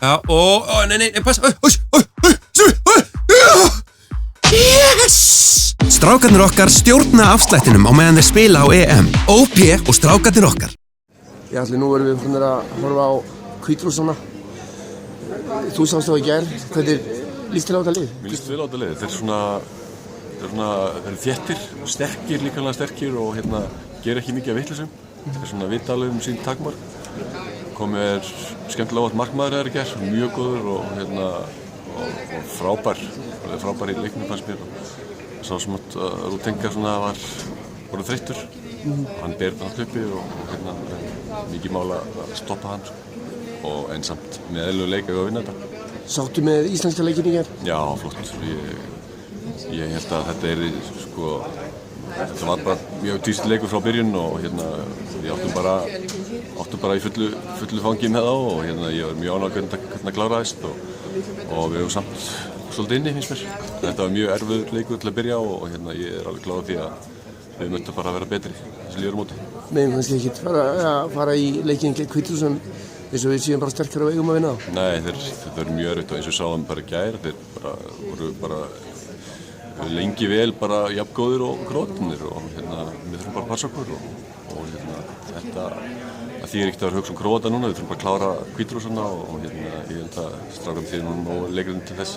Já, nei, pass. Yes! Strákarnir okkar stjórna afslættinum á meðan þeir spila á EM. OP og strákarnir okkar. Já, allir nú erum við frá að horfa á Hvítrússana. Þú sást þá í gær. Hvernig líst þér á þetta lið? Mér líst vel á þetta lið. Þeir eru þéttir, sterkir, líkamlega sterkir og gera ekki mikið af vitleysum. Þeir vita alveg sín takmark. Komið skemmtilega átt markmaður þegar í gær, mjög góður og frábær í leiknum fannst mér. Sá sem að Rútenga var þreyttur. Hann ber þetta uppi og mikið mál að stoppa hann. Og einsamt með eðlilegu leik að vinna þetta. Sáttu með íslenska leikinn í gær? Já, flott. Ég held að þetta var bara mjög dýrst leikur frá byrjun og við áttum bara í fullu fangi með þá og ég var mjög ánægður hvernig að kláraðist og við hefum samt svolítið inni, finnst mér. Þetta var mjög erfiður leikur til að byrja og ég er alveg glaður því að við möttum bara að vera betri þessi liður á móti. Megum kannski ekki fara í leikinn gegn Hvítrússan eins og við séum bara sterkari á eigum að vinna á? Nei, þetta er mjög erfitt og eins og við sáum bara í gær, þeir voru bara lengi vel bara jafngóðir og Króatarnir og við þurfum bara að passa okkur og þetta þýðir ekkert að vera hugsa Króata núna, við þurfum bara að klára Hvítrússana og ég held að strákarnir þýðir núna og leikurinn til þess.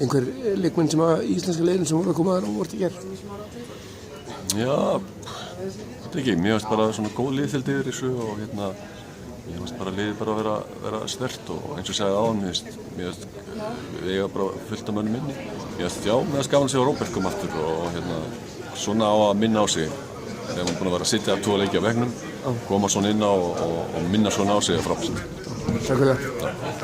Einhver leikmenn sem að íslenska liðin sem voru að koma þar og voru í gær? Já, þetta ekki, mér finnst bara svona góð liðþeldi yfir þessu og mér finnst bara liðið bara að vera sterkt og eins og sagði áðan, mér finnst við eiga bara fullt af mönnum inni. Mér finnst gaman að segja Róbert kom aftur og svona á að minna á sig. Þegar hann búinn að vera að sitja 2 leiki á veggnum, koma svona inn á og minna svona á sig er frábært. Takk fyrir það.